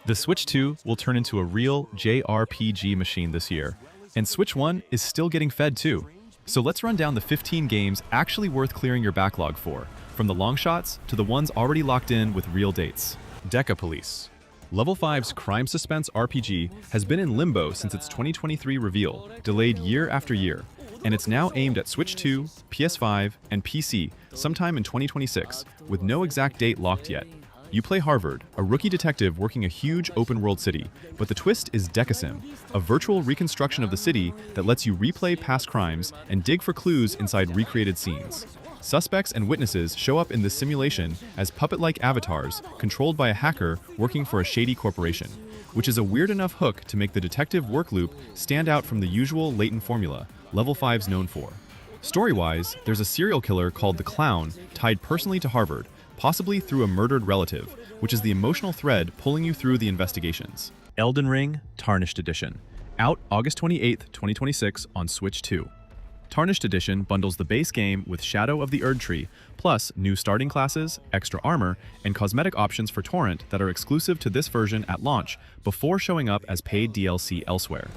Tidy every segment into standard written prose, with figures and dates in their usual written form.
The Switch 2 will turn into a real JRPG machine this year, and Switch 1 is still getting fed too. So let's run down the 15 games actually worth clearing your backlog for, from the long shots to the ones already locked in with real dates. DecaPolice. Level 5's crime suspense RPG has been in limbo since its 2023 reveal, delayed year after year, and it's now aimed at Switch 2, PS5, and PC sometime in 2026, with no exact date locked yet. You play Harvard, a rookie detective working a huge open-world city, but the twist is DecaSim, a virtual reconstruction of the city that lets you replay past crimes and dig for clues inside recreated scenes. Suspects and witnesses show up in this simulation as puppet-like avatars controlled by a hacker working for a shady corporation, which is a weird enough hook to make the detective work loop stand out from the usual latent formula Level 5's known for. Story-wise, there's a serial killer called the Clown tied personally to Harvard, possibly through a murdered relative, which is the emotional thread pulling you through the investigations. Elden Ring Tarnished Edition, out August 28, 2026 on Switch 2. Tarnished Edition bundles the base game with Shadow of the Erdtree, plus new starting classes, extra armor, and cosmetic options for Torrent that are exclusive to this version at launch before showing up as paid DLC elsewhere.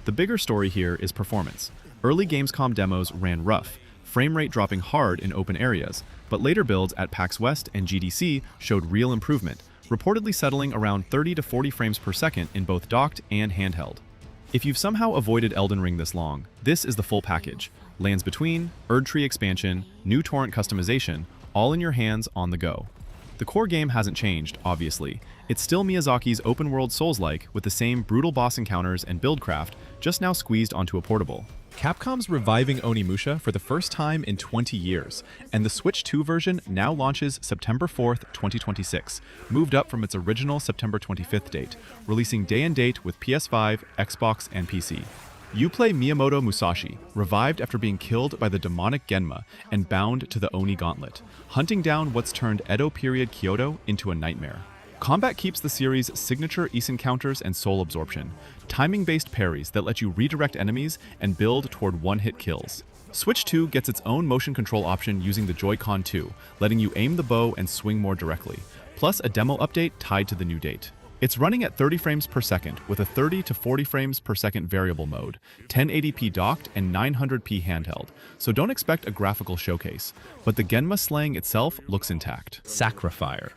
The bigger story here is performance. Early Gamescom demos ran rough, frame rate dropping hard in open areas, but later builds at PAX West and GDC showed real improvement, reportedly settling around 30 to 40 frames per second in both docked and handheld. If you've somehow avoided Elden Ring this long, this is the full package. Lands Between, Erdtree expansion, new torrent customization, all in your hands on the go. The core game hasn't changed, obviously. It's still Miyazaki's open-world Souls-like with the same brutal boss encounters and buildcraft, just now squeezed onto a portable. Capcom's reviving Onimusha for the first time in 20 years, and the Switch 2 version now launches September 4th, 2026, moved up from its original September 25th date, releasing day and date with PS5, Xbox, and PC. You play Miyamoto Musashi, revived after being killed by the demonic Genma and bound to the Oni Gauntlet, hunting down what's turned Edo period Kyoto into a nightmare. Combat keeps the series' signature Ys encounters and soul absorption, timing-based parries that let you redirect enemies and build toward one-hit kills. Switch 2 gets its own motion control option using the Joy-Con 2, letting you aim the bow and swing more directly, plus a demo update tied to the new date. It's running at 30 frames per second with a 30 to 40 frames per second variable mode, 1080p docked and 900p handheld, so don't expect a graphical showcase, but the Genma slaying itself looks intact. Sacrifire.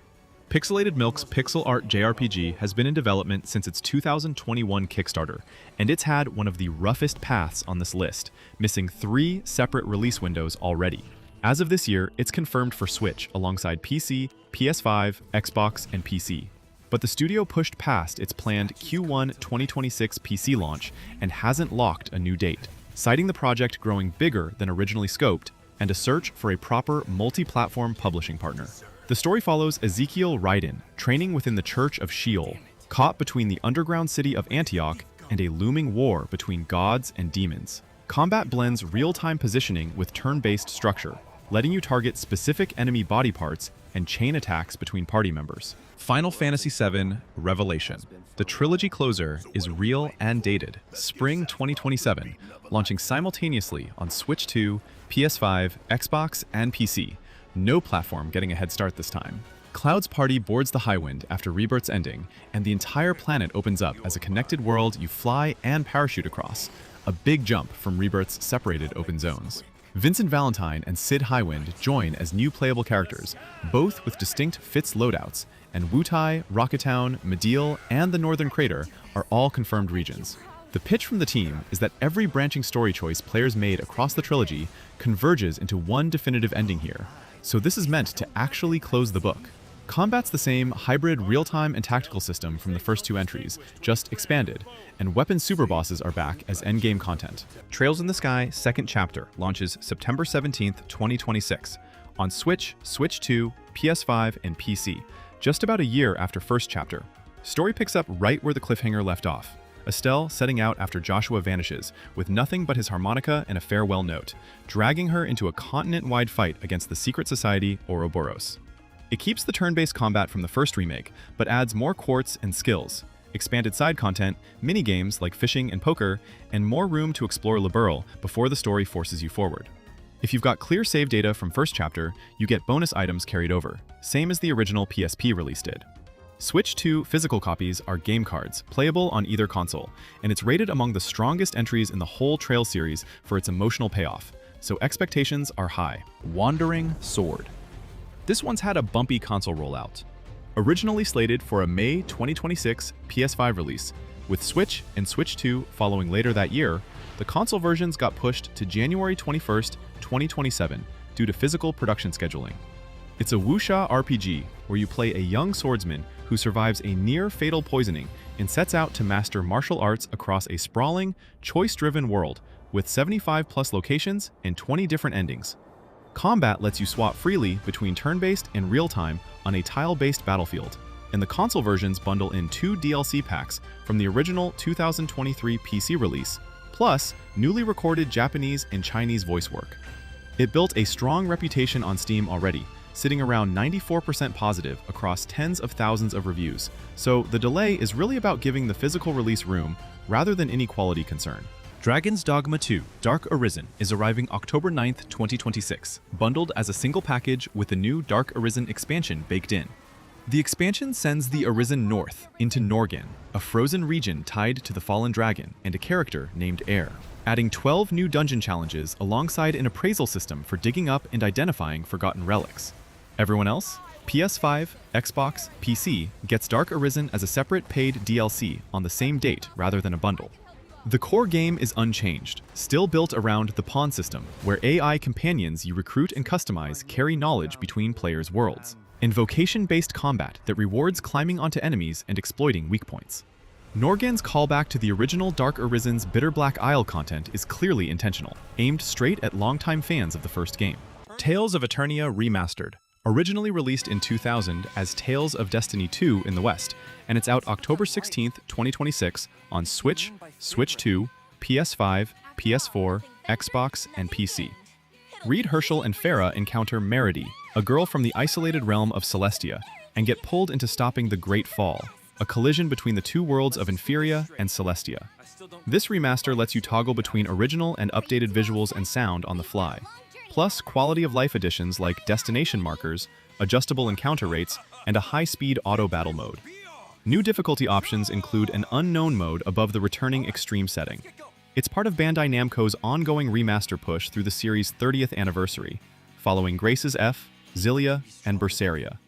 Pixelated Milk's pixel art JRPG has been in development since its 2021 Kickstarter, and it's had one of the roughest paths on this list, missing 3 separate release windows already. As of this year, it's confirmed for Switch alongside PC, PS5, Xbox, and PC. But the studio pushed past its planned Q1 2026 PC launch and hasn't locked a new date, citing the project growing bigger than originally scoped and a search for a proper multi-platform publishing partner. The story follows Ezekiel Raiden, training within the Church of Sheol, caught between the underground city of Antioch and a looming war between gods and demons. Combat blends real-time positioning with turn-based structure, letting you target specific enemy body parts and chain attacks between party members. Final Fantasy VII Revelation. The trilogy closer is real and dated, spring 2027, launching simultaneously on Switch 2, PS5, Xbox, and PC. No platform getting a head start this time. Cloud's party boards the Highwind after Rebirth's ending, and the entire planet opens up as a connected world you fly and parachute across, a big jump from Rebirth's separated open zones. Vincent Valentine and Sid Highwind join as new playable characters, both with distinct Fitz loadouts, and Wutai, Rocketown, Mediel, and the Northern Crater are all confirmed regions. The pitch from the team is that every branching story choice players made across the trilogy converges into one definitive ending here, so this is meant to actually close the book. Combat's the same hybrid real-time and tactical system from the first 2 entries, just expanded, and weapon superbosses are back as endgame content. Trails in the Sky Second Chapter launches September 17th, 2026, on Switch, Switch 2, PS5, and PC, just about a year after First Chapter. Story picks up right where the cliffhanger left off. Estelle setting out after Joshua vanishes, with nothing but his harmonica and a farewell note, dragging her into a continent-wide fight against the secret society Ouroboros. It keeps the turn-based combat from the first remake, but adds more quartz and skills, expanded side content, mini-games like fishing and poker, and more room to explore Liberl before the story forces you forward. If you've got clear save data from First Chapter, you get bonus items carried over, same as the original PSP release did. Switch 2 physical copies are game cards, playable on either console, and it's rated among the strongest entries in the whole Trail series for its emotional payoff, so expectations are high. Wandering Sword. This one's had a bumpy console rollout. Originally slated for a May 2026 PS5 release, with Switch and Switch 2 following later that year, the console versions got pushed to January 21st, 2027 due to physical production scheduling. It's a wuxia RPG where you play a young swordsman who survives a near-fatal poisoning and sets out to master martial arts across a sprawling, choice-driven world with 75+ locations and 20 different endings. Combat lets you swap freely between turn-based and real-time on a tile-based battlefield, and the console versions bundle in 2 DLC packs from the original 2023 PC release, plus newly recorded Japanese and Chinese voice work. It built a strong reputation on Steam already, sitting around 94% positive across tens of thousands of reviews, so the delay is really about giving the physical release room rather than any quality concern. Dragon's Dogma 2 Dark Arisen is arriving October 9th, 2026, bundled as a single package with the new Dark Arisen expansion baked in. The expansion sends the Arisen north into Norgan, a frozen region tied to the fallen dragon and a character named Air, adding 12 new dungeon challenges alongside an appraisal system for digging up and identifying forgotten relics. Everyone else? PS5, Xbox, PC gets Dark Arisen as a separate paid DLC on the same date rather than a bundle. The core game is unchanged, still built around the pawn system, where AI companions you recruit and customize carry knowledge between players' worlds, and vocation-based combat that rewards climbing onto enemies and exploiting weak points. Norgan's callback to the original Dark Arisen's Bitter Black Isle content is clearly intentional, aimed straight at longtime fans of the first game. Tales of Eternia Remastered. Originally released in 2000 as Tales of Destiny 2 in the West, and it's out October 16th, 2026 on Switch, Switch 2, PS5, PS4, Xbox, and PC. Reed Herschel and Farah encounter Meredy, a girl from the isolated realm of Celestia, and get pulled into stopping the Great Fall, a collision between the two worlds of Inferia and Celestia. This remaster lets you toggle between original and updated visuals and sound on the fly, plus quality-of-life additions like destination markers, adjustable encounter rates, and a high-speed auto battle mode. New difficulty options include an unknown mode above the returning extreme setting. It's part of Bandai Namco's ongoing remaster push through the series' 30th anniversary, following Grace's F, Xillia, and Berseria.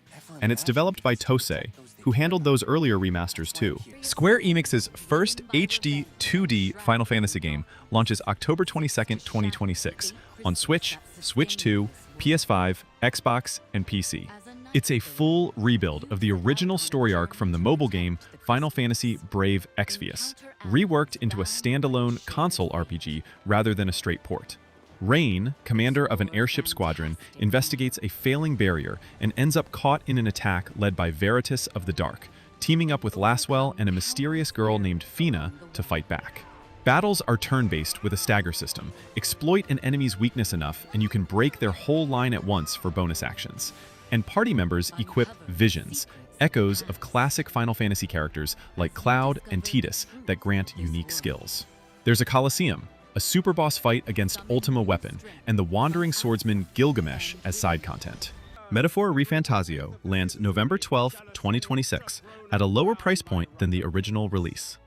And it's developed by Tosei, who handled those earlier remasters too. Square Enix's first HD 2D Final Fantasy game launches October 22nd, 2026 on Switch, Switch 2, PS5, Xbox, and PC. It's a full rebuild of the original story arc from the mobile game Final Fantasy Brave Exvius, reworked into a standalone console RPG rather than a straight port. Rain, commander of an airship squadron, investigates a failing barrier and ends up caught in an attack led by Veritas of the Dark, teaming up with Laswell and a mysterious girl named Fina to fight back. Battles are turn-based with a stagger system. Exploit an enemy's weakness enough and you can break their whole line at once for bonus actions. And party members equip visions, echoes of classic Final Fantasy characters like Cloud and Tidus that grant unique skills. There's a Colosseum, a super boss fight against Ultima Weapon, and the wandering swordsman Gilgamesh as side content. Metaphor ReFantazio lands November 12, 2026, at a lower price point than the original release.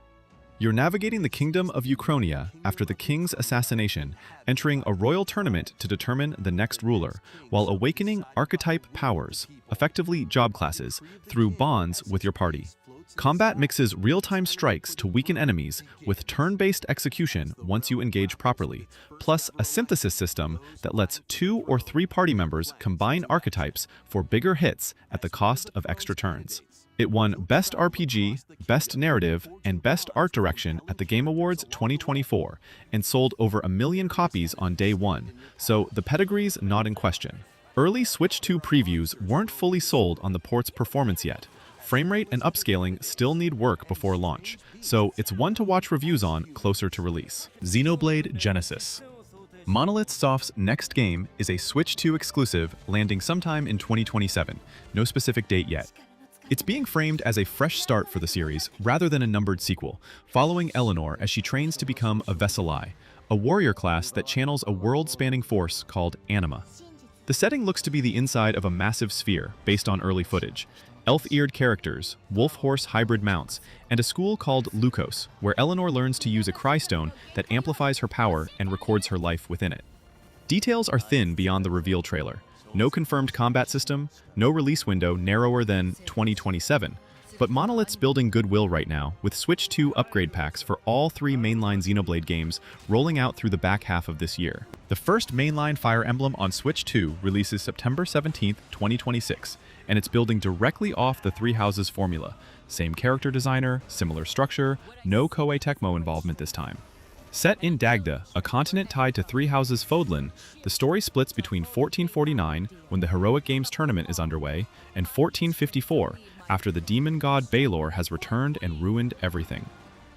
You're navigating the kingdom of Uchronia after the king's assassination, entering a royal tournament to determine the next ruler, while awakening archetype powers, effectively job classes, through bonds with your party. Combat mixes real-time strikes to weaken enemies with turn-based execution once you engage properly, plus a synthesis system that lets 2 or 3 party members combine archetypes for bigger hits at the cost of extra turns. It won Best RPG, Best Narrative, and Best Art Direction at the Game Awards 2024 and sold over 1 million copies on day one, so the pedigree's not in question. Early Switch 2 previews weren't fully sold on the port's performance yet. Framerate and upscaling still need work before launch, so it's one to watch reviews on closer to release. Xenoblade Genesis. Monolith Soft's next game is a Switch 2 exclusive landing sometime in 2027, no specific date yet. It's being framed as a fresh start for the series rather than a numbered sequel, following Eleanor as she trains to become a Vesselai, a warrior class that channels a world-spanning force called Anima. The setting looks to be the inside of a massive sphere based on early footage. elf-eared characters, wolf-horse hybrid mounts, and a school called Lukos, where Eleanor learns to use a crystone that amplifies her power and records her life within it. Details are thin beyond the reveal trailer. No confirmed combat system, no release window narrower than 2027, but Monolith's building goodwill right now, with Switch 2 upgrade packs for all 3 mainline Xenoblade games rolling out through the back half of this year. The first mainline Fire Emblem on Switch 2 releases September 17, 2026, and it's building directly off the Three Houses formula. Same character designer, similar structure, no Koei Tecmo involvement this time. Set in Dagda, a continent tied to Three Houses Fodlan, the story splits between 1449, when the Heroic Games tournament is underway, and 1454, after the demon god Balor has returned and ruined everything.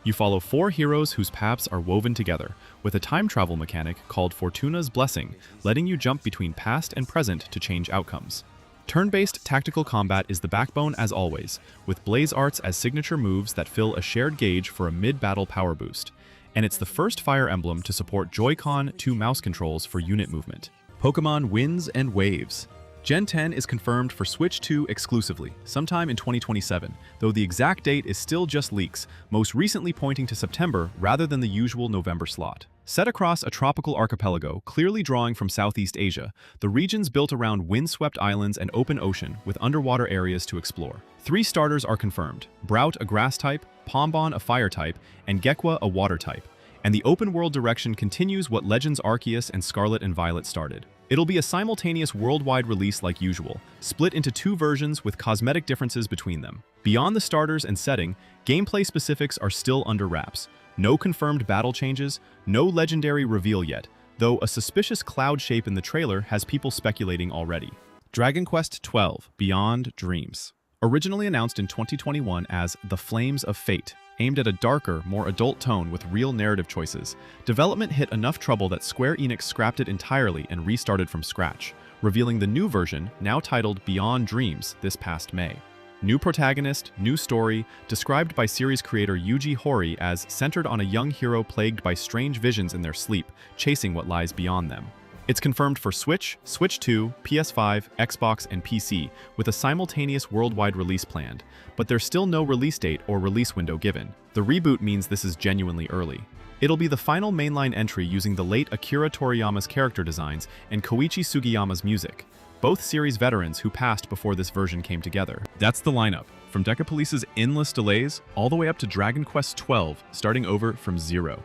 You follow 4 heroes whose paths are woven together, with a time travel mechanic called Fortuna's Blessing, letting you jump between past and present to change outcomes. Turn-based tactical combat is the backbone as always, with blaze arts as signature moves that fill a shared gauge for a mid-battle power boost. And it's the first Fire Emblem to support Joy-Con 2 mouse controls for unit movement. Pokémon Winds and Waves. Gen 10 is confirmed for Switch 2 exclusively, sometime in 2027, though the exact date is still just leaks, most recently pointing to September rather than the usual November slot. Set across a tropical archipelago, clearly drawing from Southeast Asia, the region's built around windswept islands and open ocean with underwater areas to explore. 3 starters are confirmed: Brout, a grass type, Pombon, a fire type, and Gekwa, a water type. And the open-world direction continues what Legends Arceus and Scarlet and Violet started. It'll be a simultaneous worldwide release like usual, split into 2 versions with cosmetic differences between them. Beyond the starters and setting, gameplay specifics are still under wraps. No confirmed battle changes, no legendary reveal yet, though a suspicious cloud shape in the trailer has people speculating already. Dragon Quest XII: Beyond Dreams. Originally announced in 2021 as The Flames of Fate, aimed at a darker, more adult tone with real narrative choices, development hit enough trouble that Square Enix scrapped it entirely and restarted from scratch, revealing the new version, now titled Beyond Dreams, this past May. New protagonist, new story, described by series creator Yuji Horii as centered on a young hero plagued by strange visions in their sleep, chasing what lies beyond them. It's confirmed for Switch, Switch 2, PS5, Xbox, and PC, with a simultaneous worldwide release planned, but there's still no release date or release window given. The reboot means this is genuinely early. It'll be the final mainline entry using the late Akira Toriyama's character designs and Koichi Sugiyama's music, both series veterans who passed before this version came together. That's the lineup, from DecaPolice's endless delays all the way up to Dragon Quest XII, starting over from 0.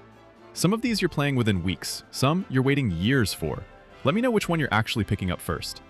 Some of these you're playing within weeks, some you're waiting years for. Let me know which one you're actually picking up first.